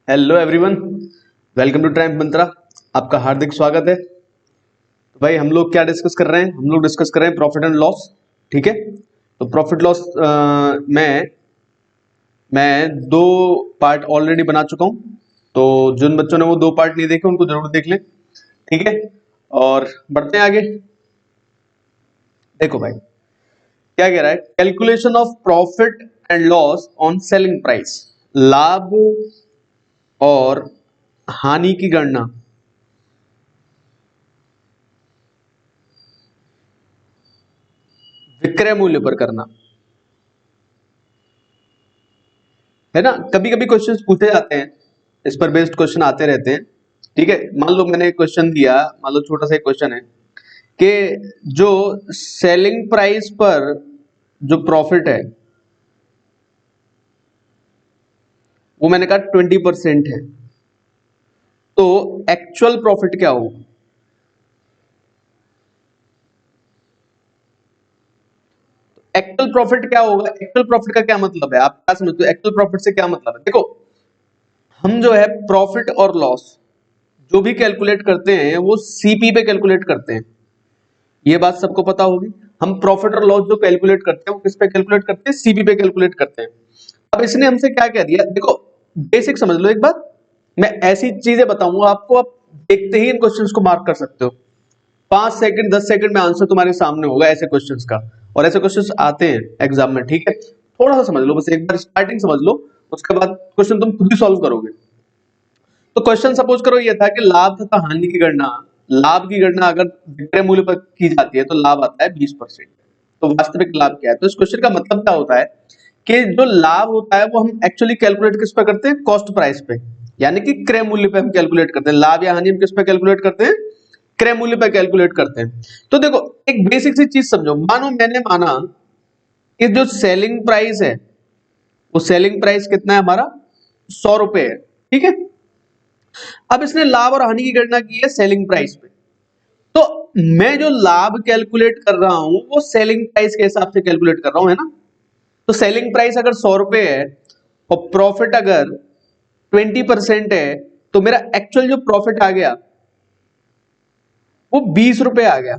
Hello everyone, welcome to Time Mantra. आपका हार्दिक स्वागत है। तो भाई हम लोग क्या डिस्कस कर रहे हैं? हम लोग डिस्कस कर रहे हैं प्रॉफिट एंड लॉस। ठीक है, तो प्रॉफिट लॉस मैं दो पार्ट ऑलरेडी बना चुका हूं। तो जिन बच्चों ने वो दो पार्ट नहीं देखे उनको जरूर देख लें। ठीक है, और बढ़ते हैं आगे। देखो भाई क्या कह रहा है, calculation of profit and loss on selling price. लाभ और हानि की गणना विक्रय मूल्य पर करना है ना। कभी कभी क्वेश्चंस पूछे जाते हैं, इस पर बेस्ड क्वेश्चन आते रहते हैं। ठीक है, मान लो मैंने एक क्वेश्चन दिया, मान लो छोटा सा एक क्वेश्चन है कि जो सेलिंग प्राइस पर जो प्रॉफिट है वो मैंने कहा 20% है, तो एक्चुअल प्रॉफिट क्या होगा? एक्चुअल प्रॉफिट क्या होगा? एक्चुअल प्रॉफिट का क्या मतलब है, आप क्या समझते हो? एक्चुअल प्रॉफिट से क्या मतलब है? देखो, हम जो है प्रॉफिट और लॉस जो भी कैलकुलेट करते हैं वो सीपी पे कैलकुलेट करते हैं, ये बात सबको पता होगी। हम प्रॉफिट और लॉस जो कैलकुलेट करते हैं वो किस पे कैलकुलेट करते हैं? सीपी पे कैलकुलेट करते हैं। अब इसने हमसे क्या कह दिया, देखो बेसिक समझ लो एक बात, मैं ऐसी चीजें बताऊंगा आपको, आप देखते ही इन क्वेश्चंस को मार्क कर सकते हो। 5 सेकंड 10 सेकंड में आंसर तुम्हारे सामने होगा ऐसे क्वेश्चंस का, और ऐसे क्वेश्चंस आते हैं एग्जाम में। ठीक है, थोड़ा सा समझ लो, बस एक बार स्टार्टिंग समझ लो, उसके बाद क्वेश्चन तुम खुद ही सॉल्व करोगे। तो क्वेश्चन सपोज करो ये था कि लाभ तथा हानि की गणना, लाभ की गणना अगर विक्रय मूल्य पर की जाती है तो लाभ आता है 20%। तो वास्तविक लाभ क्या है? तो इस क्वेश्चन का मतलब क्या होता है कि जो लाभ होता है वो हम एक्चुअली कैलकुलेट किस पे करते हैं? कॉस्ट प्राइस पे, यानी कि क्रय मूल्य पे हम कैलकुलेट करते हैं। लाभ या हानि हम किस पे कैलकुलेट करते हैं? क्रय मूल्य पे कैलकुलेट करते हैं। तो देखो एक बेसिक सी चीज समझो, मानो मैंने माना कि जो सेलिंग प्राइस है वो सेलिंग प्राइस कितना है हमारा? 100 रुपए है। ठीक है, अब इसने लाभ और हानि की गणना की है सेलिंग प्राइस पे, तो मैं जो लाभ कैलकुलेट कर रहा हूं वो सेलिंग प्राइस के हिसाब से कैलकुलेट कर रहा हूं, है ना। तो सेलिंग प्राइस अगर 100 रुपए है और प्रॉफिट अगर 20% है, तो मेरा एक्चुअल जो प्रॉफिट आ गया वो 20 रुपए आ गया।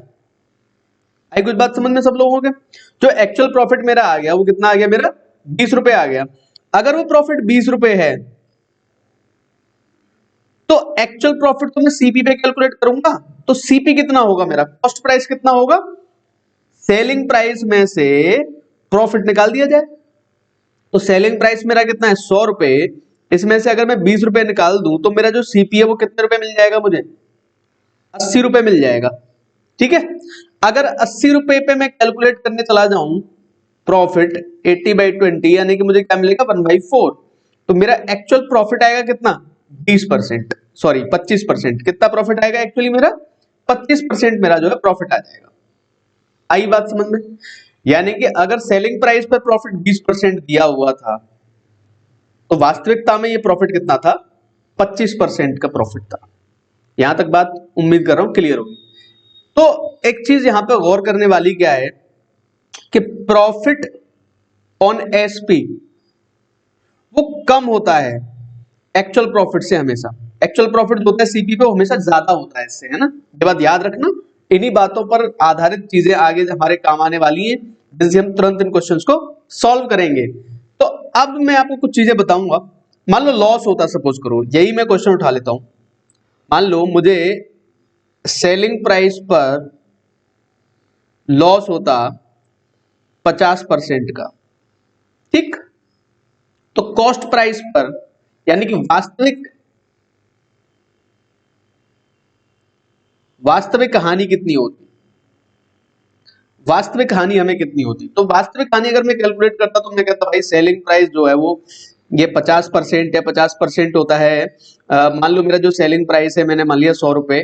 आई कुछ बात समझ में सब लोगों के? जो एक्चुअल प्रॉफिट मेरा आ गया वो कितना आ गया? मेरा 20 रुपए आ गया। अगर वो प्रॉफिट 20 रुपए है तो एक्चुअल प्रॉफिट तो मैं सीपी पे कैलकुलेट करूंगा, तो सीपी कितना होगा मेरा? कॉस्ट प्राइस कितना होगा? सेलिंग प्राइस में से प्रॉफिट निकाल दिया जाए। तो सेलिंग प्राइस मेरा कितना है? 100 रुपए। इसमें से अगर मैं 20 रुपए निकाल दूं तो मेरा जो सीपी है वो कितने रुपए मिल जाएगा मुझे? 80 रुपए मिल जाएगा। ठीक है, अगर 80 रुपए पे मैं कैलकुलेट करने चला जाऊं प्रॉफिट 80/20, यानी कि मुझे क्या मिलेगा? 1/4। तो मेरा एक्चुअल प्रॉफिट आएगा कितना? 20%, सॉरी 25%। कितना प्रॉफिट आएगा एक्चुअली मेरा? 25% मेरा जो है प्रॉफिट आ जाएगा। आई बात समझ में? यानी कि अगर सेलिंग प्राइस पर प्रॉफिट 20% दिया हुआ था तो वास्तविकता में ये प्रॉफिट कितना था? 25% का प्रॉफिट था। यहां तक बात उम्मीद कर रहा हूं क्लियर होगी। तो एक चीज यहां पे गौर करने वाली क्या है कि प्रॉफिट ऑन एसपी वो कम होता है एक्चुअल प्रॉफिट से हमेशा। एक्चुअल प्रॉफिट जो होता है सीपी पे वो हमेशा ज्यादा होता है इससे, है ना। ये बात याद रखना। इन्हीं बातों पर आधारित चीजें आगे हमारे काम आने वाली हैं, जिससे हम तुरंत इन क्वेश्चंस को सॉल्व करेंगे। तो अब मैं आपको कुछ चीजें बताऊंगा। मान लो लॉस होता, सपोज करो यही मैं क्वेश्चन उठा लेता हूं। मान लो मुझे सेलिंग प्राइस पर लॉस होता 50% का, ठीक। तो कॉस्ट प्राइस पर, यानी कि वास्तविक वास्तविक हानि कितनी होती? वास्तविक हानि हमें कितनी होती? तो वास्तविक हानि अगर मैं कैलकुलेट करता तो मैं कहता भाई सेलिंग प्राइस जो है वो ये 50% है, 50% होता है। मान लो मेरा जो सेलिंग प्राइस है मैंने मान लिया 100 रुपए,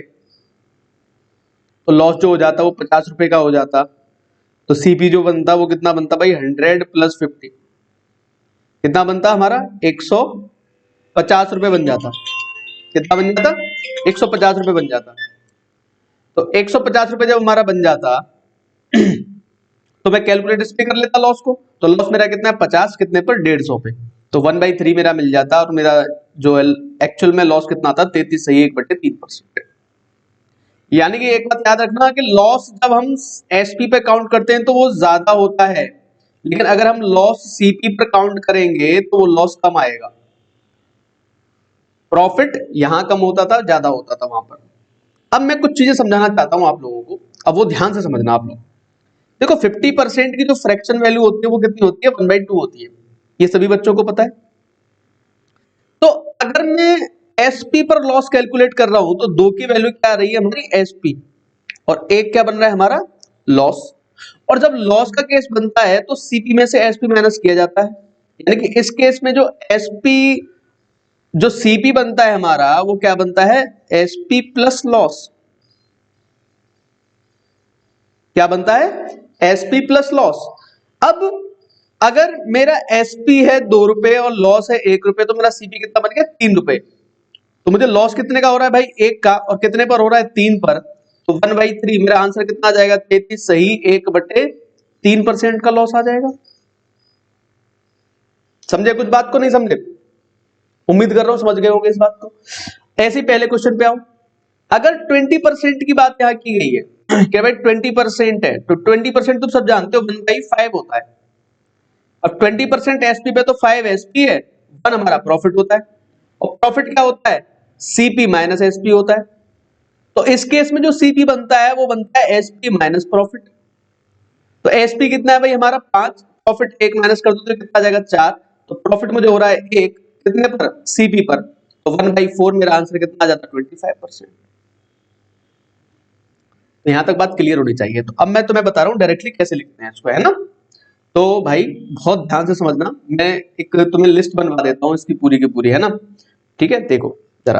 तो लॉस जो हो जाता वो 50 रुपए का हो जाता। तो सीपी जो बनता वो कितना बनता भाई? 100 + 50 कितना बनता हमारा? 150 रुपए बन जाता। कितना बन जाता? 150 रुपए बन जाता। तो 150 रुपए जब हमारा बन जाता तो मैं कैलकुलेट इस पे कर लेता लॉस को। तो लॉस मेरा कितना है? 50 कितने पर? 150 पे। तो 1/3 मेरा मिल जाता और मेरा जो एक्चुअल में लॉस कितना आता है 33 सही 1/3%। यानी कि एक बात याद रखना कि लॉस जब हम एसपी पे काउंट करते हैं तो वो ज्यादा होता है, लेकिन अगर हम लॉस सीपी पर काउंट करेंगे तो वो लॉस कम आएगा। प्रॉफिट यहां कम होता था, ज्यादा होता था वहां पर। अब मैं कुछ चीजें समझाना चाहता हूं आप लोगों को, अब वो ध्यान से समझना आप लोग। देखो 50% की जो फ्रैक्शन वैल्यू होती है वो कितनी होती है 1/2 होती है, ये सभी बच्चों को पता है। तो अगर मैं एसपी पर लॉस कैलकुलेट कर रहा हूं तो 2 की वैल्यू क्या आ रही है हमारी एसपी, और 1 क्या बन रहा है हमारा लॉस। और जब लॉस का केस बनता है तो सीपी में से एसपी माइनस किया जाता है, यानी कि इस केस में जो एसपी जो सीपी बनता है हमारा वो क्या बनता है एसपी प्लस लॉस। क्या बनता है एसपी प्लस लॉस। अब अगर मेरा एसपी है 2 रुपए और लॉस है 1 रुपए तो मेरा सीपी कितना बन गया 3 रुपए। तो मुझे लॉस कितने का हो रहा है भाई 1 का, और कितने पर हो रहा है 3 पर, तो 1/3 मेरा आंसर कितना आ जाएगा 33 सही 1/3% का लॉस आ जाएगा। समझे कुछ बात को नहीं समझे? उम्मीद कर रहा हूं समझ गए होंगे इस बात को। ऐसे ही पहले क्वेश्चन पे आओ। अगर 20% की बात यहां की गई है कि भाई 20% है तो 20% तुम सब जानते हो 1/5 होता है। अब 20% एसपी पे तो 5 एसपी है, 1 हमारा प्रॉफिट होता है, और प्रॉफिट क्या होता है सीपी माइनस एसपी होता है। तो इस केस में जो सीपी बनता है वो बनता है एसपी माइनस प्रॉफिट। तो एसपी कितना है भाई हमारा 5, प्रॉफिट 1 माइनस कर दो तो कितना आ जाएगा 4, तो प्रॉफिट मुझे हो रहा है 1 कितने पर सीपी पर, तो 1/4 मेरा आंसर कितना आ जाता है 25%। तो यहां तक बात क्लियर होनी चाहिए। तो अब मैं तुम्हें बता रहा हूं डायरेक्टली कैसे लिखते हैं इसको, है ना। तो भाई बहुत ध्यान से समझना, मैं एक तुम्हें लिस्ट बनवा देता हूं इसकी पूरी की पूरी, है ना। ठीक है, देखो जरा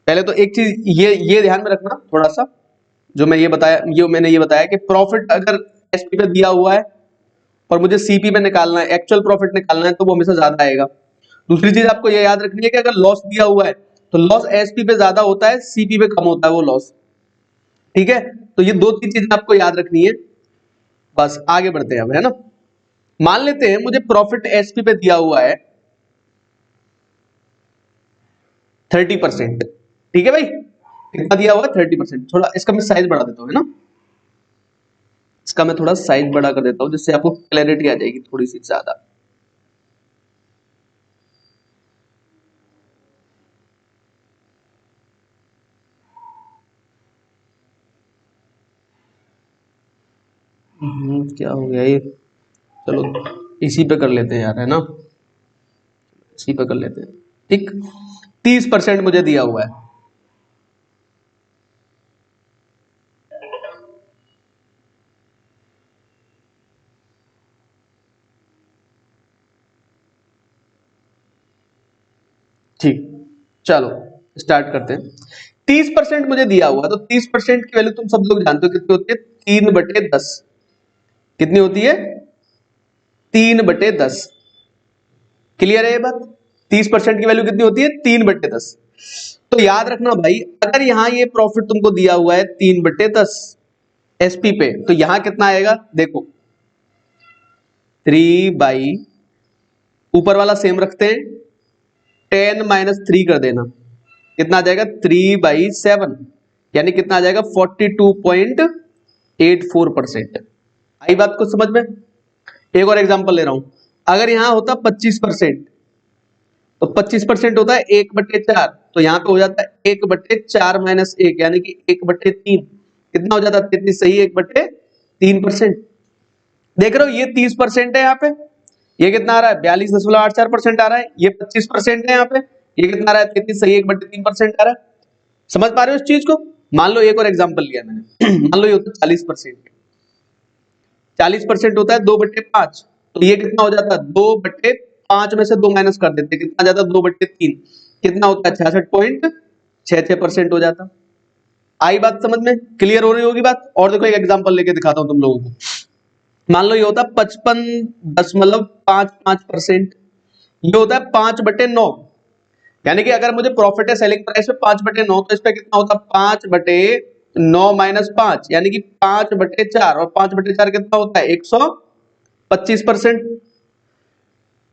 पहले तो एक चीज ये ध्यान में रखना थोड़ा सा, जो मैं ये बताया, ये मैंने ये बताया कि प्रॉफिट अगर एसपी पे दिया हुआ है और मुझे सीपी पे निकालना है, एक्चुअल प्रॉफिट निकालना है, तो वो हमेशा ज्यादा आएगा। दूसरी चीज आपको ये याद रखनी है कि अगर लॉस दिया हुआ है तो लॉस एसपी पे ज्यादा होता है, सीपी पे कम होता है वो लॉस। ठीक है, तो ये 2-3 चीजें आपको याद रखनी है। बस आगे बढ़ते हैं अब, है ना। मान लेते हैं मुझे प्रॉफिट एसपी पे दिया हुआ है 30%। ठीक है भाई, कितना दिया हुआ है 30%। थोड़ा इसका मैं साइज बढ़ा देता हूं, है ना। इसका मैं थोड़ा साइज बड़ा कर देता हूं जिससे आपको क्लैरिटी आ जाएगी थोड़ी सी ज्यादा। क्या हो गया ये, चलो इसी पे कर लेते हैं यार, है ना, इसी पे कर लेते हैं। ठीक, 30% मुझे दिया हुआ है। ठीक, चलो स्टार्ट करते हैं। 30% मुझे दिया हुआ है, तो 30% की वैल्यू तुम सब लोग जानते हो कितनी होती है 3/10। कितनी होती है 3/10। क्लियर है ये बात? 30% की वैल्यू कितनी होती है 3/10। तो याद रखना भाई, अगर यहां ये प्रॉफिट तुमको दिया हुआ है 3/10 एसपी पे, तो यहां कितना आएगा देखो 3 बाई, ऊपर वाला सेम रखते हैं, 10 - 3 कर देना, कितना आ जाएगा 3/7, यानी कितना आ जाएगा 42.84%। आई बात को समझ में? एक और एग्जांपल ले रहा हूं, अगर यहां होता 25%, तो 25% होता है 1/4, तो यहां पे हो जाता है 1/4 - 1, यानी कि 1/3, कितना हो जाता है 33 सही 1/3%। देख रहे हो ये 30% है, यहाँ पे ये कितना आ रहा है 42.84% आ रहा है, ये 25% है, यहाँ पे ये कितना आ रहा है 33 सही 1/3% आ रहा है। समझ पा रहे हो इस चीज को? मान लो एक और एग्जांपल लिया मैंने मान लो ये होता है 40%, 40% होता है 2/5, तो ये कितना हो जाता है 2/5 में से 2 माइनस कर देते हैं, कितना आ जाता है 2/3, कितना होता है 66.66% हो जाता। आई बात समझ में? क्लियर हो रही होगी बात? और देखो एक एग्जांपल लेके दिखाता हूं तुम लोगों को। मान लो ये होता है 55.55%, ये होता है 5/9, यानी कि अगर मुझे प्रॉफिट है सेलिंग प्राइस पे 5/9, तो इस पे कितना होता है 5/9 - 5, यानी कि 5/4, और 5/4 कितना होता है 125%।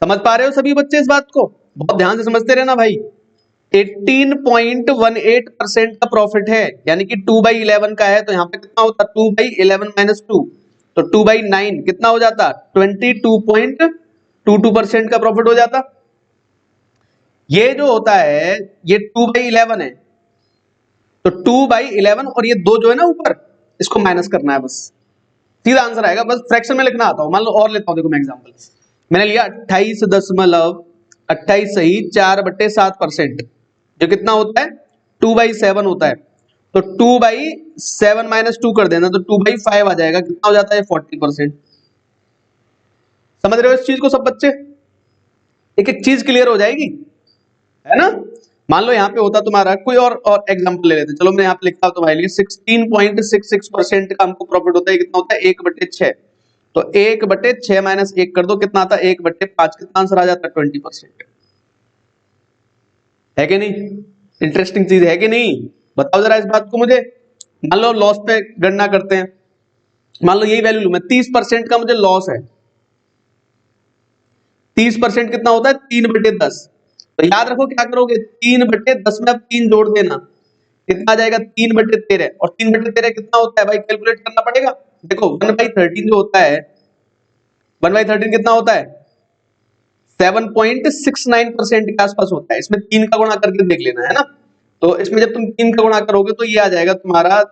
समझ पा रहे हो सभी बच्चे इस बात को? बहुत ध्यान से समझते रहना भाई। 18.18% का प्रॉफिट है, यानी कि 2/11 का है, तो यहाँ पे कितना होता 2/11 माइनस 2, तो 2/9 कितना हो जाता 22.22% का प्रॉफिट हो जाता। ये जो होता है ये 2/11 है, तो 2/11 और ये दो जो है ना ऊपर, इसको माइनस करना है, बस सीधा आंसर आएगा। बस फ्रैक्शन में लिखना आता हूं। मान लो और लेता हूं, देखो मैं एग्जांपल मैंने लिया 28 सही 4/7%, जो कितना होता है 2/7 होता है, तो 2/7 माइनस 2 कर देना, तो 2/5 आ जाएगा, कितना हो जाता है 40%। समझ रहे हो इस चीज को सब बच्चे? एक एक चीज क्लियर हो जाएगी, है ना। मान लो यहाँ पे होता तुम्हारा कोई और एग्जांपल ले लेते हैं। चलो मैं यहाँ पे लिखता हूँ तुम्हारे लिए 16.66% का हमको प्रॉफिट होता है, कितना होता है 1/6, तो 1/6 माइनस 1 कर दो, कितना आता है 1/5, कितना आंसर आ जाता है 20%। है कि नहीं? इंटरेस्टिंग चीज है कि नहीं? बताओ जरा इस बात को मुझे। मान लो लॉस पे गणना करते हैं, मान लो यही वैल्यू लू मैं, 30% का मुझे लॉस है, 30% कितना होता है 3/10, तो याद रखो क्या करोगे 3/10 में अब 3 जोड़ देना, कितना आ जाएगा 3/13, और 3/13 कितना होता है भाई, कैलकुलेट करना पड़ेगा। देखो 1/13 जो होता है, 1/13 कितना होता है 7.69% के आसपास होता है। इसमें 3 का गुणा करके देख लेना, है ना। तो इसमें जब तुम 3 का गुणा करोगे तो ये आ जाएगा तुम्हारा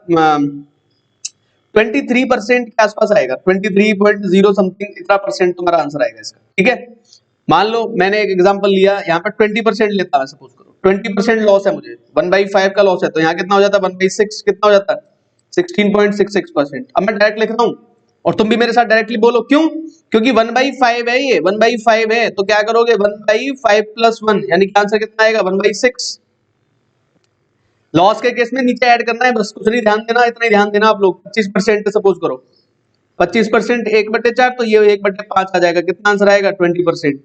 23% के आसपास आएगा, 23.0 समथिंग इतना परसेंट तुम्हारा आंसर आएगा इसका। ठीक है, मान लो मैंने एक एग्जांपल लिया, यहाँ पे 20% लेता है, सपोज करो 20% लॉस है मुझे, 1/5 का लॉस है, तो यहाँ कितना हो जाता है 1/6, कितना हो जाता है 16.66%। अब मैं डायरेक्ट लिख रहा हूँ और तुम भी मेरे साथ डायरेक्टली बोलो, क्यों? क्योंकि 1/5 है, ये 1/5 है, तो क्या करोगे 1/5 प्लस 1, यानी कि आंसर कितना आएगा 1/6। लॉस के केस में नीचे ऐड करना है, बस कुछ नहीं ध्यान देना, इतना ही ध्यान देना आप लोग। 25% सपोज करो, 25% 1/4, तो ये 1/5 आ जाएगा, कितना आंसर आएगा 20%।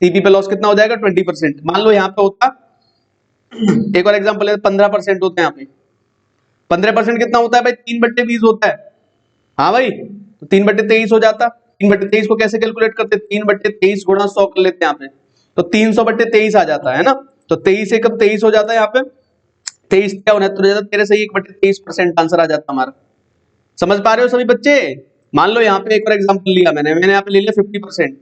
सीपी पे लॉस कितना हो जाएगा 20%। मान लो यहाँ पे होता एक और एग्जांपल है, 15% होता है यहाँ पे, 15% कितना होता है भाई 3/20 होता है। हाँ भाई, तो 3/23 हो जाता। 3/23 को कैसे कैलकुलेट करते, 3/23 गुणा 100 कर लेते हैं यहाँ पे, तो 300/23 आ जाता है ना। तो 23 एकम 23 हो जाता है यहाँ पे, 23 क्या 69 हो जाता, तेरे सही 1/23% आंसर आ जाता हमारा। समझ पा रहे हो सभी बच्चे? मान लो यहाँ पे एक और एग्जांपल लिया मैंने यहाँ पे ले लिया 50%,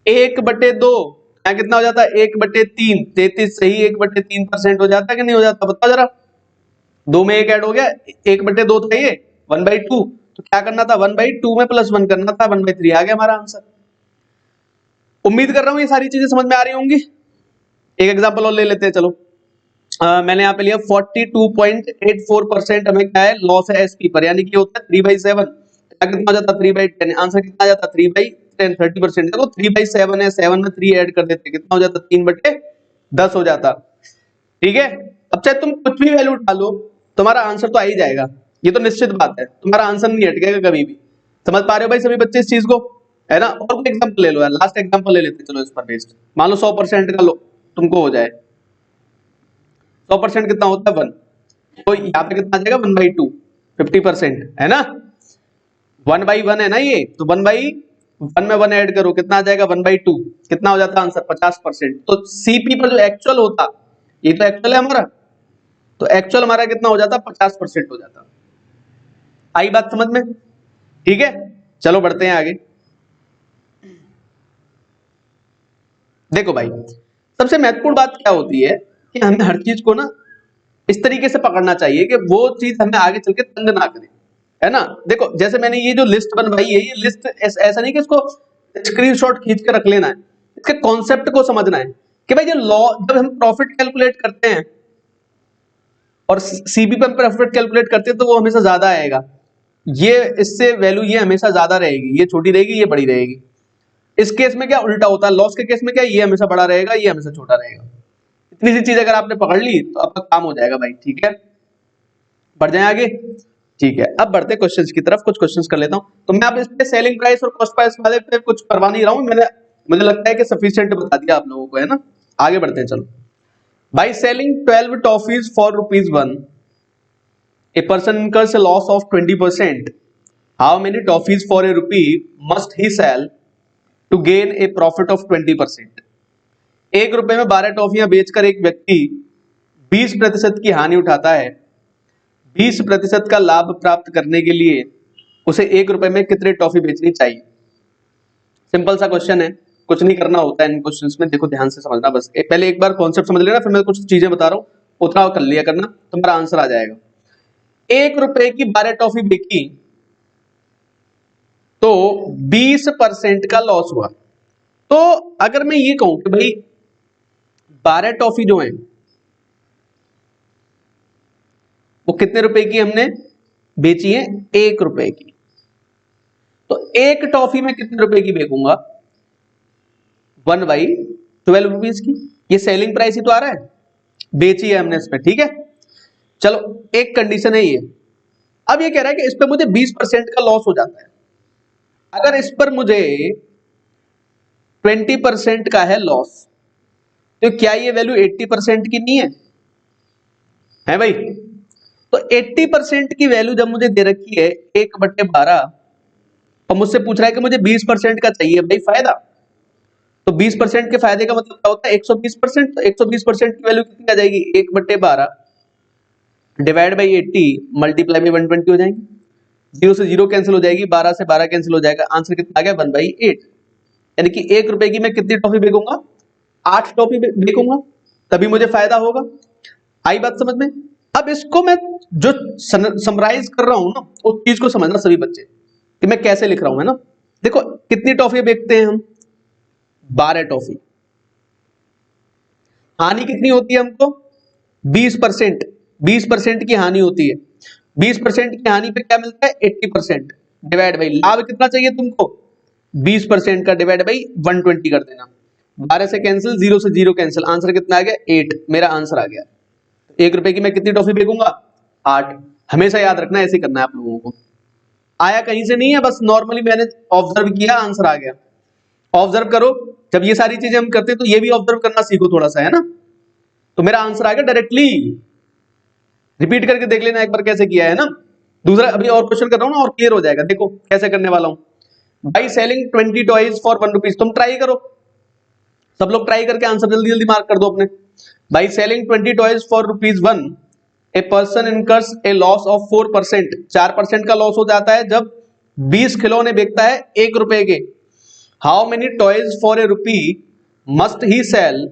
1/2 यहाँ कितना हो जाता है 1/3, 33 सही 1/3% हो जाता है कि नहीं हो जाता, बताओ जरा। 2 में 1 ऐड हो गया, 1/2 था ये 1/2, तो क्या करना था 1/2 में प्लस 1 करना था, 1/3 आ गया हमारा आंसर। उम्मीद कर रहा हूं ये सारी चीजें समझ में आ रही होंगी। एक एग्जांपल और ले लेते हैं, चलो। मैंने यहाँ पे लिया 42.84% हमें क्या है लॉस है एसपी पर, यानी कि होता है 3/7, क्या कितना हो जाता 3/10, आंसर कितना आ जाता 3/10, 30%। देखो 3/7 है, 7 में 3 ऐड कर देते, कितना हो जाता 3/10 हो जाता। ठीक है, अब चाहे तुम कुछ भी वैल्यू डालो, तुम्हारा आंसर तो आ ही जाएगा, ये तो निश्चित बात है, तुम्हारा आंसर नहीं हटेगा कभी भी। समझ पा रहे हो भाई सभी बच्चे इस चीज को, है ना। और कोई एग्जांपल ले लो यार, लास्ट एग्जांपल ले लेते हैं चलो इस पर बेस्ड। मान लो 100% का लो तुमको हो जाए, 100% कितना होता है 1, तो यहाँ पे कितना आ जाएगा 1/2, 50% है ना। 1/1 है ना ये, तो 1/1 में 1 ऐड करो, कितना आ जाएगा 1/2, कितना हो जाता आंसर 50%। तो सीपी पर जो एक्चुअल होता, ये तो एक्चुअल है हमारा, तो एक्चुअल हमारा कितना हो जाता 50% हो जाता। आई बात समझ में? ठीक है, चलो बढ़ते हैं आगे। देखो भाई, सबसे महत्वपूर्ण बात क्या होती है कि हमें हर चीज को ना इस तरीके से पकड़ना चाहिए कि वो चीज हमें आगे चल के तंग ना करे, है ना। देखो जैसे मैंने ये जो लिस्ट बनवाई है, ये लिस्ट ऐसा नहीं कि इसको स्क्रीनशॉट खींच के रख लेना है, इसके कॉन्सेप्ट को समझना है कि भाई ये लॉ, जब हम प्रॉफिट कैलकुलेट करते हैं और सीबी पे प्रॉफिट कैलकुलेट करते हैं तो वो हमेशा ज्यादा आएगा, ये इससे वैल्यू ये हमेशा ज्यादा रहेगी, ये छोटी रहेगी, ये बड़ी रहेगी। इस केस में क्या उल्टा होता है, लॉस के केस में क्या ये हमेशा बड़ा रहेगा, ये हमेशा छोटा रहेगा। इतनी सी चीज अगर आपने पकड़ ली तो आपका काम हो जाएगा भाई। ठीक है, बढ़ जाए आगे। ठीक है, अब बढ़ते क्वेश्चंस की तरफ, कुछ क्वेश्चंस कर लेता हूं। तो मैं आप इस पे सेलिंग प्राइस और कॉस्ट प्राइस वाले पे कुछ करवा नहीं रहा हूं, मैंने मुझे लगता है कि सफिशिएंट बता दिया आप लोगों को, है ना। आगे बढ़ते हैं चलो। By selling 12 toffees for ₹1, a person incurs a loss of 20%. How many toffees for a rupee must he sell to gain a profit of 20%? 1 रुपए में 12 टॉफियां बेचकर एक व्यक्ति 20% की हानि उठाता है। 20% का लाभ प्राप्त करने के लिए उसे 1 रुपए में कितने टॉफी बेचनी चाहिए? सिंपल सा क्वेश्चन है, कुछ नहीं करना होता है इन क्वेश्चंस में। देखो ध्यान से समझना, बस पहले एक बार कॉन्सेप्ट समझ लेना, फिर मैं कुछ चीजें बता रहा हूँ, उतना कर लिया करना, तुम्हारा आंसर आ जाएगा। 1 रुपए की 12 टॉफी बिकी तो 20% का लॉस हुआ। तो अगर मैं ये कहूं कि भाई 12 टॉफी जो है वो कितने रुपए की हमने बेची है? 1 रुपए की। तो एक टॉफी में कितने रुपए की बेचूंगा? 1/12 रुपीज की। ये सेलिंग प्राइस ही तो आ रहा है, बेची है हमने इसमें, ठीक है। चलो एक कंडीशन है ये। अब ये कह रहा है कि इस पर मुझे 20% का लॉस हो जाता है। अगर इस पर मुझे 20% का है लॉस, तो क्या ये वैल्यू 80% की नहीं है भाई? तो 80% की वैल्यू जब मुझे दे रखी है 1/12 और मुझसे पूछ रहा है कि मुझे 20% का चाहिए भाई फायदा, तो 20% के फायदे का मतलब क्या होता है? 120%। तो 120% की वैल्यू कितनी आ जाएगी? 1/12 डिवाइड बाई 80 मल्टीप्लाई बाई 120 हो जाएंगे। 0 से 0 कैंसिल हो जाएगी, 12 से 12 कैंसिल हो जाएगा, आंसर कितना आ गया? 1/8। यानी कि 1 रुपए की मैं कितनी टॉफी बेचूंगा? 8 टॉफी बेचूंगा, तभी मुझे फायदा होगा। आई बात समझ में? अब इसको मैं जो समराइज कर रहा हूं ना, उस चीज को समझना सभी बच्चे कि मैं कैसे लिख रहा हूं, है ना। देखो कितनी टॉफी बेचते हैं हम? 12 टॉफी। हानि कितनी होती है हमको? 20%। 20% की हानि होती है। 20% की हानि पे क्या मिलता है? 80% डिवाइड बाई लाभ कितना चाहिए तुमको? 20% का डिवाइड बाई 120 कर देना। 12 से कैंसिल, 0 से 0 कैंसिल, आंसर कितना आ गया? 8। मेरा आंसर आ गया। 1 रुपए की मैं कितनी टॉफी बेचूंगा? 8। हमेशा याद रखना, ऐसे करना है आप लोगों को। आया कहीं से नहीं है, बस नॉर्मली मैंने ऑब्जर्व किया, आंसर आ गया। ऑब्जर्व करो, जब ये सारी चीजें हम करते हैं तो ये भी ऑब्जर्व करना सीखो थोड़ा सा, है ना। तो मेरा आंसर आ गया डायरेक्टली। रिपीट करके देख लेना एक बार कैसे किया है ना। दूसरा अभी और क्वेश्चन कर रहा हूं ना, और क्लियर हो जाएगा। देखो कैसे करने वाला हूं। By selling 20 toys for 1 rupees. तुम ट्राई करो, सब लोग ट्राई करके आंसर जल्दी जल्दी मार्क कर दो अपने। By selling 20 toys for ₹1 a person incurs A loss of 4%। 4% का लॉस हो जाता है जब 20 खिलौने बेचता है 1 रुपए के। How many toys for a rupee must he sell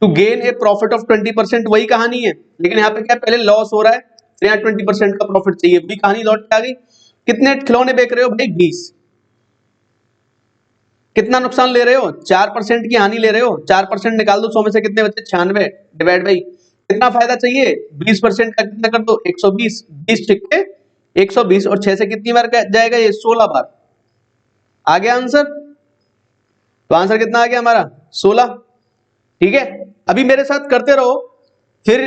to gain a profit of 20%। वही कहानी है, लेकिन यहाँ पे क्या पहले लॉस हो रहा है, तो यहाँ 20% का प्रॉफिट चाहिए। वही कहानी लौट के आ गई। कितने खिलौने बेच रहे हो भाई? 20। कितना नुकसान ले रहे हो? 4% की हानि ले रहे हो। 4% निकाल दो 100 में से, कितने बचे? 96 डिवाइड बाई कितना फायदा चाहिए? 20% का कितना कर दो? 120। 20 छिक्के 120 और 6 से कितनी बार जाएगा ये? 16 बार। आ गया आंसर। तो आंसर कितना आ गया हमारा? 16। ठीक है, अभी मेरे साथ करते रहो, फिर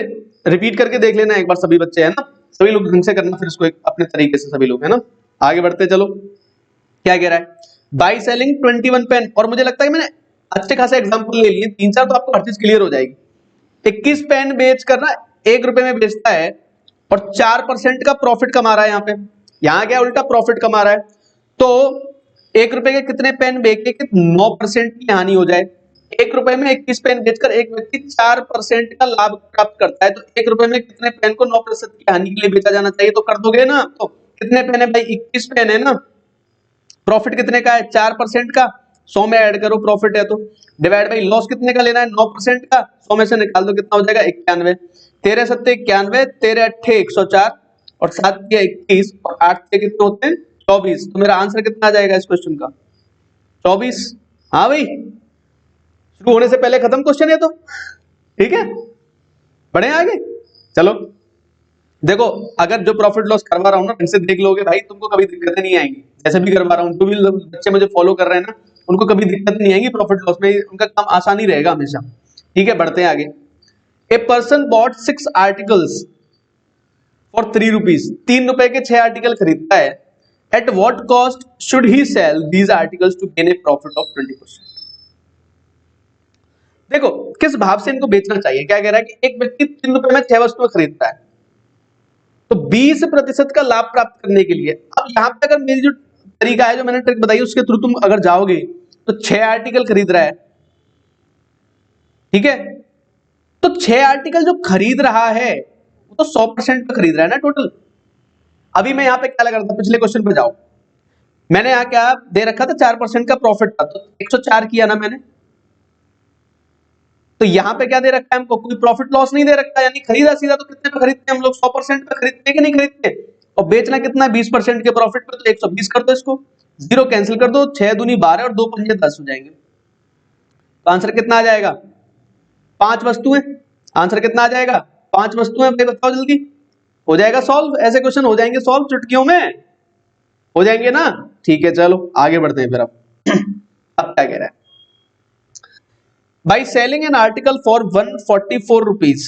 रिपीट करके देख लेना एक बार सभी बच्चे, है ना। सभी लोग ढंग से करना फिर इसको अपने तरीके से, सभी लोग, है ना। आगे बढ़ते चलो, क्या कह रहा है? By selling 21 pen. और मुझे लगता है मैंने अच्छे खासे एग्जांपल ले लिए, 3-4 तो आपको हर चीज क्लियर हो जाएगी। 21 पेन बेच कर ना 1 रुपए में बेचता है और 4% का प्रॉफिट कमा रहा है। यहाँ पे यहाँ क्या उल्टा प्रॉफिट कमा रहा है। तो 1 रुपए के कितने पेन बेचे कि 9% की हानि हो जाए। 1 रुपए में 21 पेन बेचकर एक व्यक्ति 4% का लाभ प्राप्त करता है। तो 1 रुपए में कितने पेन को 9% की हानि के लिए बेचा जाना चाहिए? तो कर दोगे ना। तो कितने पेन है भाई? 21 पेन है ना। प्रॉफिट कितने का है? 4% का। 100 में ऐड करो, प्रॉफिट है तो। डिवाइड बाई लॉस कितने का लेना है? 9% का। 100 में से निकाल दो, कितना हो जाएगा? 91। 13 सत्ते 91, 13 अट्ठे 104 और 7 के 21 और 8 के कितने होते हैं? 24। तो मेरा आंसर कितना आ जाएगा इस क्वेश्चन का? 24। हाँ भाई, शुरू होने से पहले खत्म क्वेश्चन है तो, ठीक है। बढ़े आगे चलो। देखो अगर जो प्रॉफिट लॉस करवा रहा हूं ना, ढंग से देख लोगे भाई, तुमको कभी दिक्कतें नहीं आएंगी। जैसे भी करवा रहा हूं, जो भी बच्चे मुझे फॉलो कर रहे हैं ना, उनको कभी दिक्कत नहीं आएगी प्रॉफिट लॉस में, उनका काम आसानी रहेगा हमेशा। ठीक है, बढ़ते हैं आगे। A person bought 6 articles for 3 rupees. 3 रुपए के 6 आर्टिकल खरीदता है। At what cost should he sell these articles to gain a profit of 20%। देखो किस भाव से इनको बेचना चाहिए। क्या कह रहा है कि एक व्यक्ति 3 रुपए में 6 वस्तुएं खरीदता है, तो 20% का लाभ प्राप्त करने के लिए, अब यहां पे अगर मेरी जो तरीका है, जो मैंने ट्रिक बताई, उसके थ्रू तुम अगर जाओगे तो 6 आर्टिकल खरीद रहा है, ठीक है, तो 6 आर्टिकल जो खरीद रहा है वो तो 100% पे खरीद रहा है ना टोटल। अभी मैं यहां पे क्या लगा रहा था, पिछले क्वेश्चन पे जाओ, मैंने यहां क्या दे रखा था, 4% का प्रॉफिट था, तो 104 किया ना मैंने। तो यहां पे क्या दे रखा है हमको, कोई प्रॉफिट लॉस नहीं दे रखा, यानी खरीदा सीधा तो कितने पे खरीदते हैं हम लोग, 100% पे खरीदते हैं कि नहीं खरीदते। और बेचना कितना, 20% के प्रॉफिट पे, तो 120 कर दो, इसको जीरो कैंसिल कर दो, 6 दूनी 12 और 2 पंजे 10 हो जाएंगे। तो आंसर कितना आ जाएगा, 5 वस्तुएं। आंसर कितना आ जाएगा, 5 वस्तुएं। भाई बताओ जल्दी, हो जाएगा सॉल्व, ऐसे क्वेश्चन हो जाएंगे सॉल्व चुटकियों में, हो जाएंगे ना। ठीक है, चलो आगे बढ़ते हैं फिर। अब क्या कह रहा है, by selling an article for 144 rupees.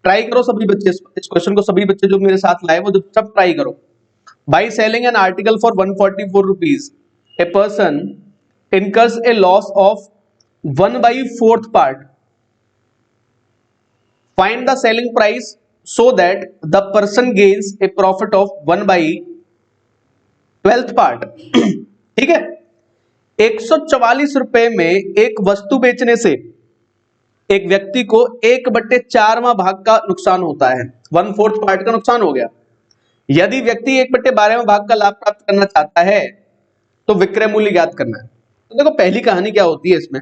Try करो सभी बच्चे इस क्वेश्चन को, सभी बच्चे जो मेरे साथ लाए वो सब ट्राई करो। By selling an article for 144 rupees, a person incurs A loss of 1/4 part. Find the selling price so that the person gains A profit of 1/12 part. ठीक है, 144 रुपए में एक वस्तु बेचने से एक व्यक्ति को 1/4वां भाग का नुकसान होता है, 1/4 पार्ट का नुकसान हो गया। यदि व्यक्ति 1/12वां भाग का लाभ प्राप्त करना चाहता है तो विक्रय मूल्य ज्ञात करना है। तो देखो पहली कहानी क्या होती है इसमें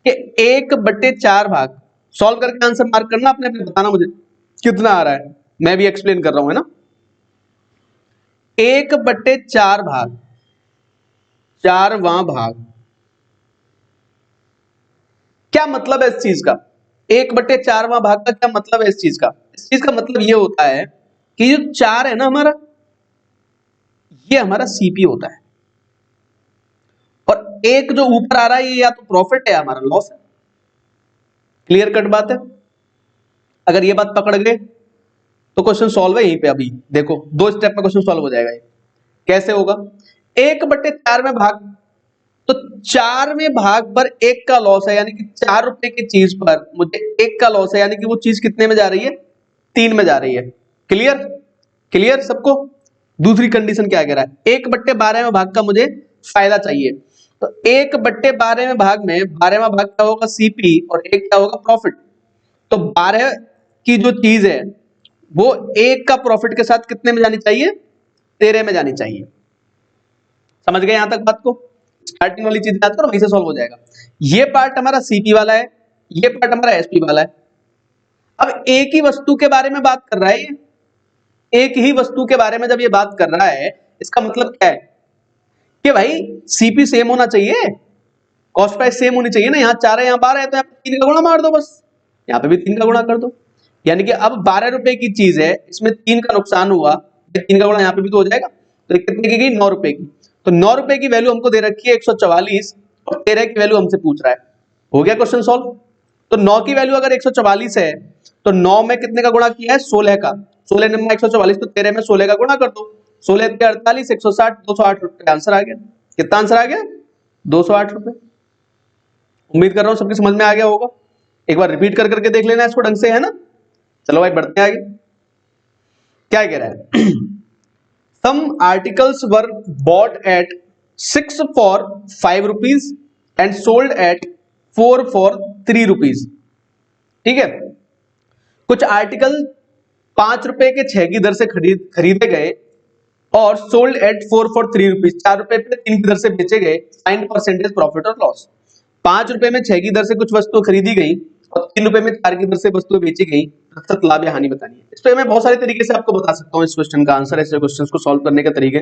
कि 1/4 भाग, सॉल्व करके आंसर मार्क करना, अपने बताना मुझे कितना आ रहा है, मैं भी एक्सप्लेन कर रहा हूं, है ना। 1/4 भाग, 4वां भाग, क्या मतलब है इस चीज का, 1/4वां भाग का क्या मतलब है इस चीज का। इस चीज का मतलब ये होता है कि जो 4 है ना हमारा, ये हमारा सीपी होता है, और एक जो ऊपर आ रहा है ये या तो प्रॉफिट है या हमारा लॉस है। क्लियर कट बात है। अगर ये बात पकड़ गए तो क्वेश्चन सॉल्व है यहीं पे। अभी देखो 2 स्टेप में क्वेश्चन सॉल्व हो जाएगा। ये कैसे होगा, 1/4 में भाग, तो 4वें भाग पर 1 का लॉस है, यानी कि 4 रुपए की चीज पर मुझे 1 का लॉस है, यानी कि वो चीज कितने में जा रही है, 3 में जा रही है। क्लियर, क्लियर सबको। दूसरी कंडीशन क्या कह रहा है, 1/12 में भाग का मुझे फायदा चाहिए, तो 1/12 में भाग में 12वां भाग क्या होगा, सीपी, और 1 क्या होगा, प्रॉफिट। तो 12 की जो चीज है वो 1 का प्रॉफिट के साथ कितने में जानी चाहिए, 13 में जानी चाहिए। समझ गए यहां तक बात को, स्टार्टिंग वाली चीज याद करो, वहीं से सॉल्व हो जाएगा। ये पार्ट हमारा सीपी वाला है, ये पार्ट हमारा एसपी वाला है। अब एक ही वस्तु के बारे में बात कर रहा है, एक ही वस्तु के बारे में जब ये बात कर रहा है, इसका मतलब क्या है कि भाई सीपी सेम होना चाहिए, कॉस्ट प्राइस सेम होनी चाहिए ना। यहाँ 4 है, यहाँ 12 है, तो यहाँ पे 3 का गुणा मार दो बस, यहाँ पे भी 3 का गुणा कर दो। यानी कि अब 12 रुपए की चीज है, इसमें 3 का नुकसान हुआ, 3 का गुणा यहाँ पे भी तो हो जाएगा। तो कितने की गई, 9 रुपए की। तो 9 रुपए की वैल्यू हमको दे रखी है 144, और 13 की वैल्यू हमसे पूछ रहा है। हो गया क्वेश्चन सॉल्व। तो 9 की वैल्यू अगर 144 है, तो 9 में कितने का गुणा किया है, 16 का। 16 नंबर 144, तो 13 में 16 का गुणा कर दो, 16 48, 160, 208 रुपए आंसर आ गया। कितना आंसर आ गया, 208 रुपए। उम्मीद कर रहा हूं सबकी समझ में आ गया होगा। एक बार रिपीट कर करके देख लेना इसको ढंग से, है ना। चलो भाई बढ़ते हैं आगे। क्या कह रहा है, some articles were bought at 6 for 5 rupees and sold at 4 for 3 rupees. ठीक है, कुछ आर्टिकल 5 रुपए के 6 की दर से खरीदे गए और सोल्ड एट 4 फॉर 3 रुपीज, 4 रुपए पे 3 की दर से बेचे गए। फाइंड परसेंटेज प्रॉफिट और लॉस। 5 रुपए में 6 की दर से कुछ वस्तुएं खरीदी गई और 3 रुपए में 4 की दर से वस्तुएं बेची गई, प्रतिशत लाभ या हानि बतानी है। इस पे मैं बहुत सारे तरीके से आपको बता सकता हूँ इस क्वेश्चन का आंसर, ऐसे क्वेश्चंस को सॉल्व करने के तरीके।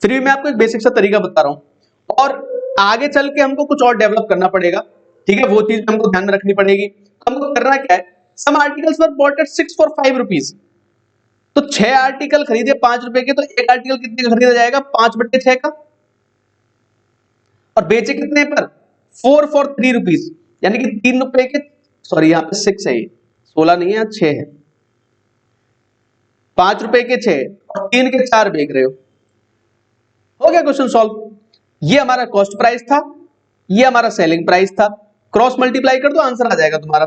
फिर भी मैं आपको एक बेसिक सा तरीका बता रहा हूँ, और आगे चल के हमको कुछ और डेवलप करना पड़ेगा। ठीक है, वो चीज हमको ध्यान में रखनी पड़ेगी। हमको करना क्या है, some articles were bought at 6 for 5 rupees. तो 6 आर्टिकल खरीदे 5 रुपए के, तो एक आर्टिकल कितने का खरीदा जाएगा, 5/6 का, और बेचे कितने पर, 4 फॉर 3 रुपीज, यानी कि 3 रुपए के, सॉरी यहाँ पे 6 है, 16 नहीं है, 6 है। 5 रुपए के 6 और 3 के 4 बेच रहे हो गया क्वेश्चन सॉल्व। ये हमारा कॉस्ट प्राइस था, ये हमारा सेलिंग प्राइस था। क्रॉस मल्टीप्लाई कर दो, आंसर आ जाएगा तुम्हारा।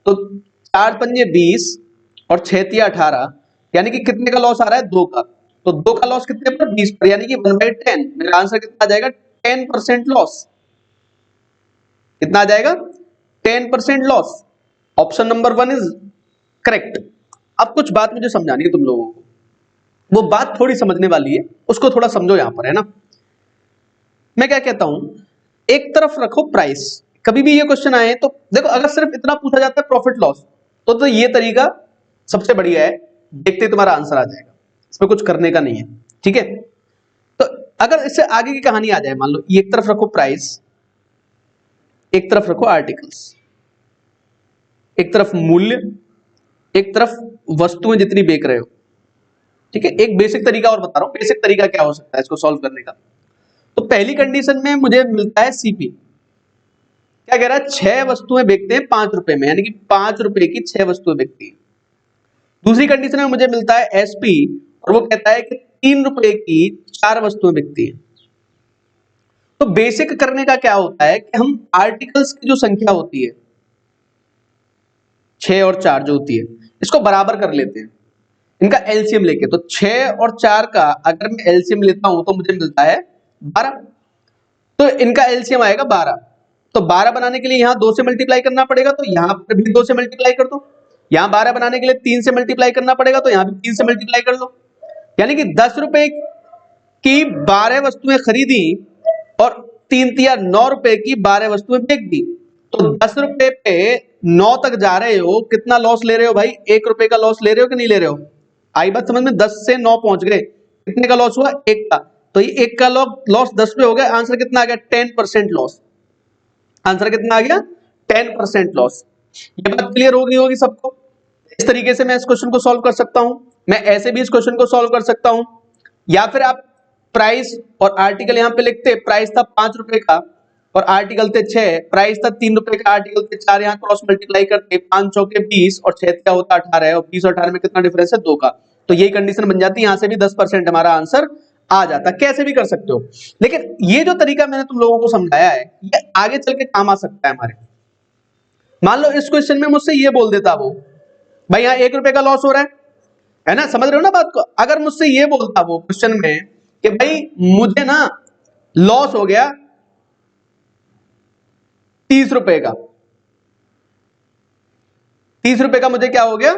तो 4 पंजे 20 और 6 तिया 18, यानी कि कितने का लॉस आ रहा है, 2 का। तो 2 का लॉस कितने पर, 20 पर, यानी कि 1/10। मेरा आंसर कितना आ जाएगा, 10% लॉस। कितना आ जाएगा, 10% loss. Option number 1 is correct. अब कुछ बात मुझे समझानी है तुम लोगों को, वो बात थोड़ी समझने वाली है, उसको थोड़ा समझो यहां पर, है ना। मैं क्या कहता हूं, एक तरफ रखो प्राइस। कभी भी ये क्वेश्चन आए तो देखो, अगर सिर्फ इतना पूछा जाता है प्रॉफिट लॉस, तो ये तरीका सबसे बढ़िया है, देखते तुम्हारा आंसर आ जाएगा, इसमें कुछ करने का नहीं है, ठीक है। तो अगर इससे आगे की कहानी आ जाए, मान लो एक तरफ रखो प्राइस, एक तरफ रखो आर्टिकल्स, एक तरफ मूल्य, एक तरफ वस्तुएं जितनी बेच रहे हो, ठीक है। एक बेसिक तरीका और बता रहा हूं, बेसिक तरीका क्या हो सकता है इसको सॉल्व करने का। तो पहली कंडीशन में मुझे मिलता है सीपी, क्या कह रहा है, 6 वस्तुएं बेचते हैं 5 रुपए में, यानी कि 5 रुपए की 6 वस्तुएं बिकती है। दूसरी कंडीशन में मुझे मिलता है एसपी, और वो कहता है कि 3 रुपए की 4 वस्तुएं बिकती है। तो बेसिक करने का क्या होता है कि हम आर्टिकल्स की जो संख्या होती है 6 और 4 जो होती है, इसको बराबर कर लेते हैं इनका एलसीएम लेके। तो 6 और 4 का अगर मैं एलसीएम लेता हूं तो मुझे मिलता है 12, तो इनका एलसीएम आएगा 12। तो 12 बनाने के लिए यहां 2 से मल्टीप्लाई करना पड़ेगा, तो यहां पर भी 2 से मल्टीप्लाई कर दो। यहां 12 बनाने के लिए 3 से मल्टीप्लाई करना पड़ेगा, तो यहां भी 3 से मल्टीप्लाई कर लो। यानी कि 10 रुपए की 12 वस्तुएं खरीदी और 3 तिया 9 रुपए की 12 वस्तुएं बेच दी। तो 10 रुपए पे 9 तक जा रहे हो, कितना लॉस ले रहे हो भाई, 1 रुपए का लॉस ले रहे हो कि नहीं ले रहे हो। आई बात समझ में, 10 से 9 पहुंच गए, कितने का लॉस हुआ, 1 का। तो ये 1 का लॉस 10 पे हो गया, आंसर कितना आ गया, 10% लॉस। आंसर कितना आ गया, 10% लॉस। ये बात क्लियर होगी सबको। इस तरीके से मैं इस क्वेश्चन को सॉल्व कर सकता हूं, मैं ऐसे भी इस क्वेश्चन को सॉल्व कर सकता हूं, या फिर आप प्राइस और आर्टिकल यहां पे लिखते, प्राइस था 5 रुपए का और आर्टिकल थे 6, प्राइस था 3 रुपए का, आर्टिकल थे 4, यहां क्रॉस मल्टीप्लाई करते 5 चौके 20 और 6 क्या होता 18 और 20 और 18 में कितना डिफरेंस है, 2 का। तो यही कंडीशन बन जाती है, यहां से भी 10% हमारा आंसर आ जाता। कैसे भी कर सकते हो, लेकिन ये जो तरीका मैंने तुम लोगों को समझाया है, ये आगे चल के काम आ सकता है हमारे। मान लो इस क्वेश्चन में मुझसे ये बोल देता वो, भाई यहां 1 रुपए का लॉस हो रहा है ना, समझ रहे हो ना बात को। अगर मुझसे ये बोलता वो क्वेश्चन में कि भाई मुझे ना लॉस हो गया 30 रुपए का, 30 रुपए का मुझे क्या हो गया,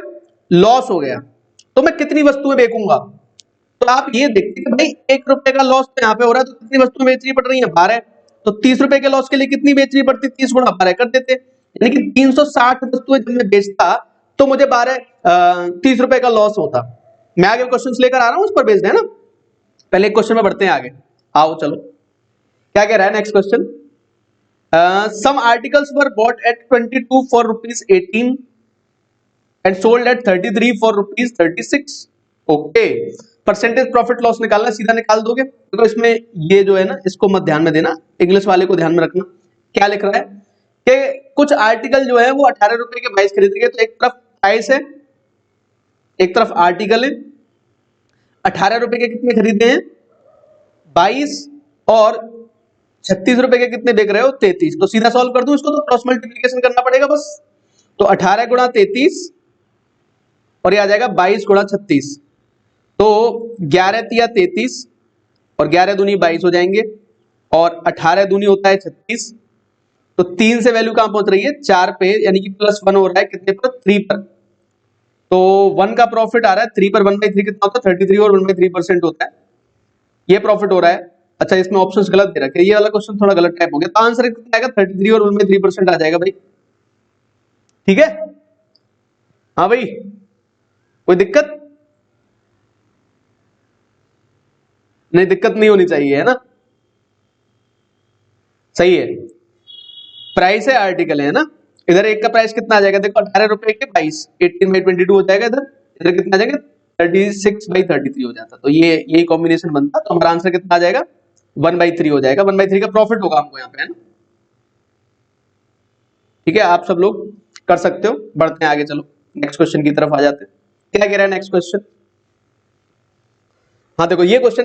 लॉस हो गया, तो मैं कितनी वस्तुएं बेचूंगा। तो आप ये देखते कि भाई 1 रुपए का लॉस तो यहां पे हो रहा है, तो कितनी वस्तुएं बेचनी पड़ रही है, 12। तो 30 रुपए के लॉस के लिए कितनी बेचनी पड़ती, 30 गुणा 12 कर देते, यानी कि 360 वस्तुएं जब मैं बेचता तो मुझे 30 रुपए का लॉस होता। मैं आगे क्वेश्चंस लेकर आ रहा हूं, उस पर बेस्ड है ना। पहले क्वेश्चन में बढ़ते हैं आगे, आओ चलो। क्या कह रहा है next question, some articles were bought at 22 for rupees 18 and sold at 33 for rupees 36। Okay, percentage profit loss निकालना, सीधा निकाल दोगे। तो इसमें ये जो है ना, इसको मत ध्यान में देना, इंग्लिश वाले को ध्यान में रखना। क्या लिख रहा है कि कुछ आर्टिकल जो है वो 18 रुपए के प्राइस खरीद गए। तो एक तरफ प्राइस है, एक तरफ आर्टिकल है। 18 रुपए के कितने खरीदे हैं, 22, और 36 रुपए के कितने बेच रहे हो, 33। तो सीधा सॉल्व कर दूं इसको, तो क्रॉस मल्टीप्लिकेशन करना पड़ेगा बस। तो 18 गुणा 33 और ये आ जाएगा 22 गुणा 36। तो 11 तिया 33 और 11 दूनी 22 हो जाएंगे, और 18 दूनी होता है 36। तो 3 से वैल्यू कहां पहुंच रही है, 4 पे, यानी कि +1 हो रहा है कितने पर, 3 पर। तो 1 का प्रॉफिट आ रहा है 3 पर, 1/3 कितना होता है, 33 और 1/3% होता है, ये प्रॉफिट हो रहा है। अच्छा, इसमें ऑप्शंस गलत दे रखे, ये वाला क्वेश्चन थोड़ा गलत टाइप हो गया। तो आंसर कितना आएगा, 33 और 1/3% आ जाएगा भाई, ठीक है। हाँ भाई, कोई दिक्कत नहीं, दिक्कत नहीं होनी चाहिए, है ना, सही है। प्राइस है, आर्टिकल है ना। इधर एक का प्राइस कितना आ जाएगा, देखो 18 रुपए के 22, 18/22 हो जाएगा। इधर इधर कितना आ जाएगा, 36/33 हो जाता। तो ये यही कॉम्बिनेशन बनता, तो हमारा आंसर कितना आ जाएगा, 1/3 हो जाएगा। 1/3 का प्रॉफिट होगा हमको यहाँ पे, है ना। ठीक है, आप सब लोग कर सकते हो। बढ़ते हैं आगे, चलो नेक्स्ट क्वेश्चन की तरफ आ जाते हैं। क्या कह रहा है नेक्स्ट क्वेश्चन, हाँ देखो ये क्वेश्चन,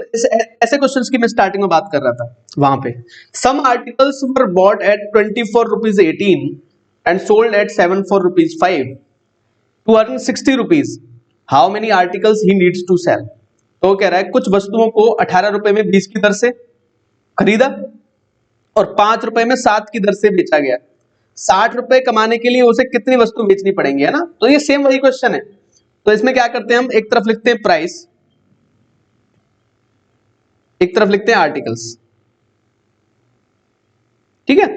ऐसे क्वेश्चंस की मैं स्टार्टिंग में बात कर रहा था वहां पे। Some articles were bought at 24 rupees 18 and sold at 7 for rupees 5 to earn 60 rupees, how many articles he needs to sell. तो कह रहा है कुछ वस्तुओं को 18 रुपए में 20 की दर से खरीदा और 5 रुपए में 7 की दर से बेचा गया। 60 रुपए कमाने के लिए उसे कितनी वस्तु बेचनी पड़ेंगी, है ना। तो ये सेम वही क्वेश्चन है। तो इसमें क्या करते हैं हम, एक तरफ लिखते हैं प्राइस, एक तरफ लिखते हैं आर्टिकल्स, ठीक है।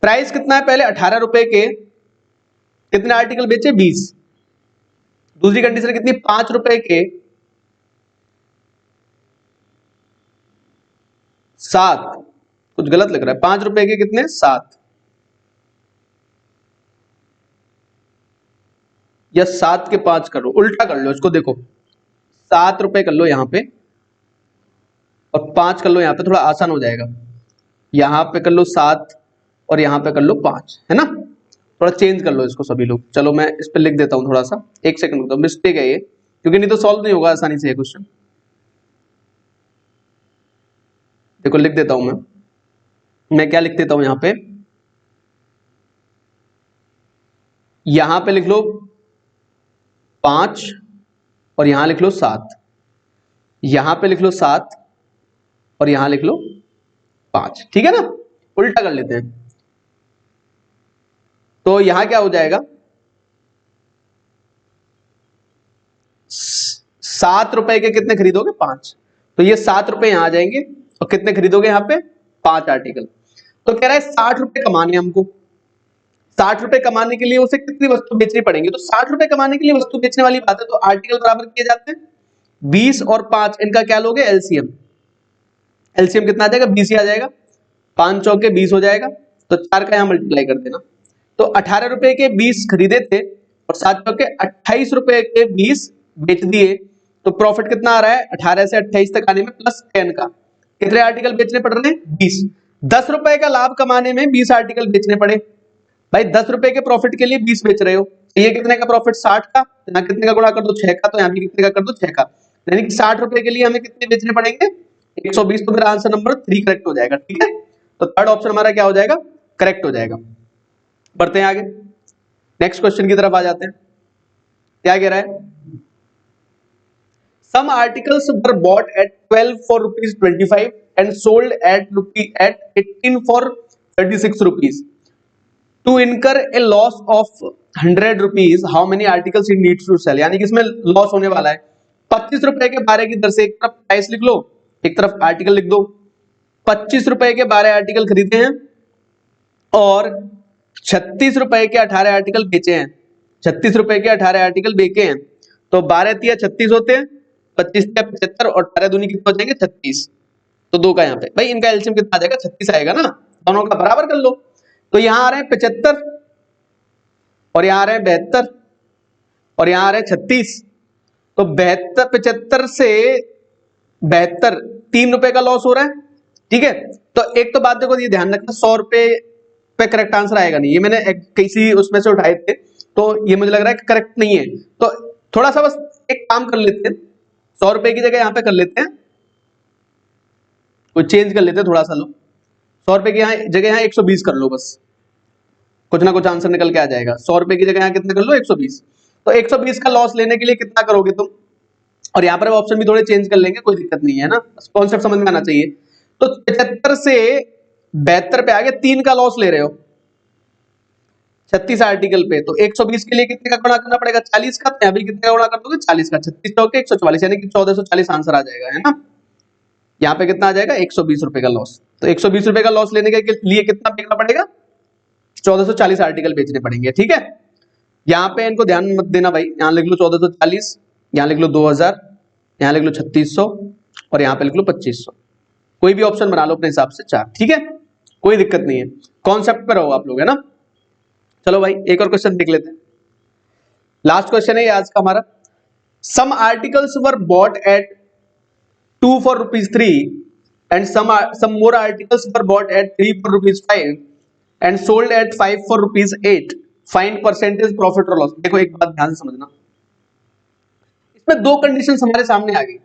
प्राइस कितना है, पहले 18 रुपए के कितने आर्टिकल बेचे, 20। दूसरी कंडीशन कितनी, 5 रुपए के 7, कुछ गलत लिख रहा है, 5 रुपए के कितने, 7, या 7 के 5 कर लो, उल्टा कर लो इसको, देखो 7 रुपए कर लो यहां पे और 5 कर लो यहां पे, थोड़ा आसान हो जाएगा। यहां पे कर लो 7 और यहां पे कर लो 5, है ना। थोड़ा चेंज कर लो इसको सभी लोग। चलो मैं इस पे लिख देता हूं थोड़ा सा, एक सेकंड रुको, मिस्टेक है ये, क्योंकि नहीं तो सॉल्व नहीं होगा आसानी से ये क्वेश्चन। देखो लिख देता हूं मैं क्या लिख देता हूं यहां पे लिख लो 5 और यहां लिख लो 7, यहां पे लिख लो 7 और यहां लिख लो 5, ठीक है ना। उल्टा कर लेते हैं, तो यहां क्या हो जाएगा, 7 रुपए के कितने खरीदोगे, 5, तो ये 7 रुपए यहां आ जाएंगे और कितने खरीदोगे यहां पे, 5 आर्टिकल। तो कह रहा है 60 रुपए कमाने हमको, 60 रुपए कमाने के लिए उसे कितनी वस्तु बेचनी पड़ेंगी। तो 60 रुपए कमाने के लिए वस्तु बेचने वाली बात है, तो आर्टिकल बराबर किए जाते हैं 20 और 5, इनका क्या लोगे, एलसीएम। एलसीएम कितना आ जाएगा, 20 ही आ जाएगा, 5 चौके 20 हो जाएगा, तो 4 का यहां मल्टीप्लाई कर देना। तो 18 रुपए के 20 खरीदे थे और 7 चौके 28 रुपए के 20 बेच दिए, तो प्रॉफिट कितना आ रहा है, 18 से 28 तक आने में प्लस 10 का, कितने आर्टिकल बेचने पड़ रहे हैं, 20। 10 रुपए का लाभ कमाने में 20 आर्टिकल बेचने पड़े। भाई 10 रुपए के प्रॉफिट के लिए 20 बेच रहे हो, तो ये कितने का प्रॉफिट, 60 का, यहाँ कितने का गुणा कर दो, 6 का, तो यहाँ भी कितने का कर दो, 6 का, यानी कि 60 रुपए के लिए हमें कितने बेचने पड़ेंगे, 120। तो मेरा आंसर नंबर 3 करेक्ट हो जाएगा, ठीक है। तो थर्ड ऑप्शन हमारा क्या हो जाएगा, करेक्ट हो जाएगा। बढ़ते हैं आगे, नेक्स्ट क्वेश्चन की तरफ आ जाते हैं। क्या कह रहा है, some articles were bought at 12 for ₹25 and sold at 18 for 36 rupees. To incur a loss of 100 rupees, how many articles he needs to sell. यानी कि इसमें लॉस होने वाला है। 25 रुपए के 12 की दर से एक तरफ प्राइस लिख लो, एक तरफ आर्टिकल लिख दो। 25 रुपए के 12 आर्टिकल खरीदे हैं और 36 रुपए के 18 आर्टिकल बेचे हैं। 36 रुपए के 18 आर्टिकल बेचे हैं, तो 12 तिया 36 होते हैं, 25 तिया 75 और 18 दूनी कितने हो जाएंगे, 36। तो 2 का यहाँ पे, भाई इनका एलसीएम कितना आ जाएगा, 36 आएगा ना, दोनों का बराबर कर लो। तो यहां आ रहे हैं 75 और यहां आ रहे हैं 72 और यहां आ रहे हैं 36। तो 72, 75 से 72, 3 रुपए का लॉस हो रहा है, ठीक है। तो एक तो बात देखो, ये ध्यान रखना, 100 रुपए पे करेक्ट आंसर आएगा नहीं, ये मैंने किसी उसमें से उठाए थे, तो ये मुझे लग रहा है कि करेक्ट नहीं है। तो थोड़ा सा बस एक काम कर लेते हैं, 100 रुपए की जगह यहां पे कर लेते हैं, कोई चेंज कर लेते हैं थोड़ा सा, लो 100 रुपए की जगह यहाँ 120 कर लो, बस कुछ ना कुछ आंसर निकल के आ जाएगा। 100 रुपए की जगह यहाँ कितने कर लो, 120। तो 120 का लॉस लेने के लिए कितना करोगे तुम, और यहाँ पर ऑप्शन भी थोड़े चेंज कर लेंगे, कोई दिक्कत नहीं है ना, कॉन्सेप्ट समझ में आना चाहिए। तो 75 से 72 पे आगे 3 का लॉस ले रहे हो 36 आर्टिकल पे, तो 120 के लिए कितने का गुणा करना पड़ेगा, 40 का। तो अभी कितने का गुणा कर दोगे, 40 का, 36 चौके 144, यानी कि 1440 आंसर आ जाएगा, है ना। यहाँ पे कितना आ जाएगा, 120 रुपए का लॉस। तो 120 रुपए का लॉस लेने के लिए कितना बेचना पड़ेगा, 1440 आर्टिकल बेचने पड़ेंगे, ठीक है। यहाँ पे इनको ध्यान मत देना भाई, यहाँ लिख लो 1440, यहाँ लिख लो 2000, यहाँ लिख लो 3600 और यहाँ पे लिख लो 2500। कोई भी ऑप्शन बना लो अपने हिसाब से 4, ठीक है, कोई दिक्कत नहीं है, कॉन्सेप्ट पे रहो आप लोग, है ना। चलो भाई एक और क्वेश्चन देख लेते हैं, लास्ट क्वेश्चन है ये आज का हमारा। Some articles were bought at 2 for ₹3 and some more articles were bought at 3 for ₹5 and sold at 5 for ₹8. Find percentage profit or loss। देखो एक बात ध्यान से समझना, इसमें 2 कंडीशन हमारे सामने आ गई।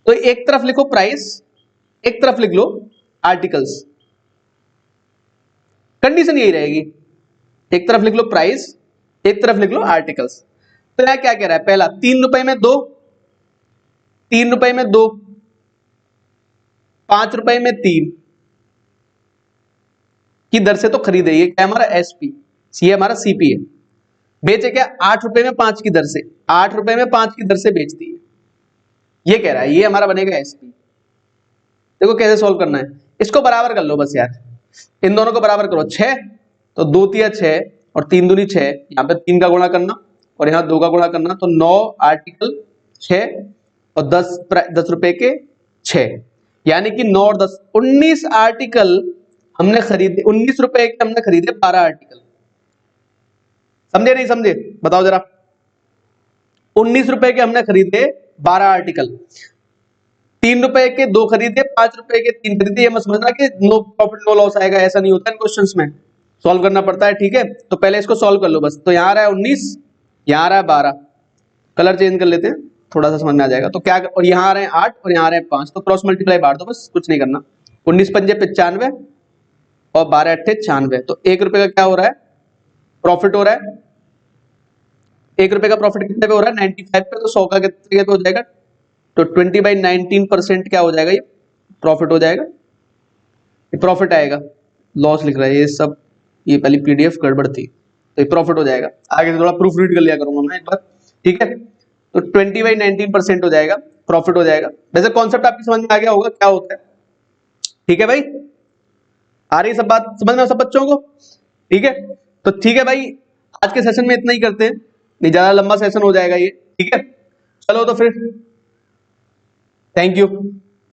तो एक तरफ लिखो प्राइस, एक तरफ लिख लो आर्टिकल्स, कंडीशन यही रहेगी, एक तरफ लिख लो प्राइस, एक तरफ लिख लो आर्टिकल्स। तो यहां क्या कह रहा है, पहला 3 रुपए में 2, 3 रुपए में 2, 5 रुपए में 3, की दर से तो खरीदे, ये क्या हमारा एसपी, सी हमारा सीपी है। बेचे क्या 8 रुपए में 5 की दर से, 8 रुपए में 5 की दर से बेचती है, ये कह रहा है, ये हमारा बनेगा एसपी। देखो कैसे सॉल्व करना है, इसको बराबर कर लो बस यार, इन दोनों को बराबर करो, 6 तो 2 तिया 6 और 3 दूनी 6, यहाँ पे 3 का गुणा करना और यहाँ 2 का गुणा करना, तो 9 आर्टिकल 6 और 10 रुपए के 6, यानी कि 9 और 10 19 आर्टिकल हमने खरीदे, 19 रुपए के हमने खरीदे 12 आर्टिकल। समझे नहीं समझे, बताओ जरा। 19 रुपए के हमने खरीदे 12 आर्टिकल, 3 रुपए के 2 खरीदे, 5 रुपए के 3 खरीदे। ये मत समझना कि नो प्रॉफिट नो लॉस आएगा, ऐसा नहीं होता इन क्वेश्चंस में, सॉल्व करना पड़ता है, ठीक है। तो पहले इसको सॉल्व कर लो बस। तो यहाँ आ रहा है 19, यहाँ आ रहा है 12, कलर चेंज कर लेते हैं, थोड़ा सा समझ में आ जाएगा। तो क्या, और यहाँ आ रहे हैं 8 और यहाँ आ रहे हैं 5, तो क्रॉस मल्टीप्लाई बांट दो बस, कुछ नहीं करना। 19 पंजे 95 और 12 अट्ठे 96, तो 1 रुपए का क्या हो रहा है, प्रॉफिट हो रहा है। 1 रुपए का प्रॉफिट कितने पे हो रहा है, 95 पे, तो 100 का कितने पे हो जाएगा, तो 20/19% क्या हो जाएगा, ये प्रॉफिट हो जाएगा, ये प्रॉफिट आएगा। लॉस लिख रहा है ये सब, ये पहली पीडीएफ गड़बड़ थी, तो ये प्रॉफिट हो जाएगा। आगे से थोड़ा प्रूफ रीड कर लिया करूंगा मैं एक बार, ठीक है। तो 20/19% हो जाएगा, प्रॉफिट हो जाएगा। वैसे कॉन्सेप्ट आपकी समझ में आ गया होगा क्या होता है, ठीक है भाई, आ रही सब बात समझ में सब बच्चों को, ठीक है। तो ठीक है भाई, आज के सेशन में इतना ही करते हैं, नहीं ज्यादा लंबा सेशन हो जाएगा ये, ठीक है। चलो तो फिर, थैंक यू।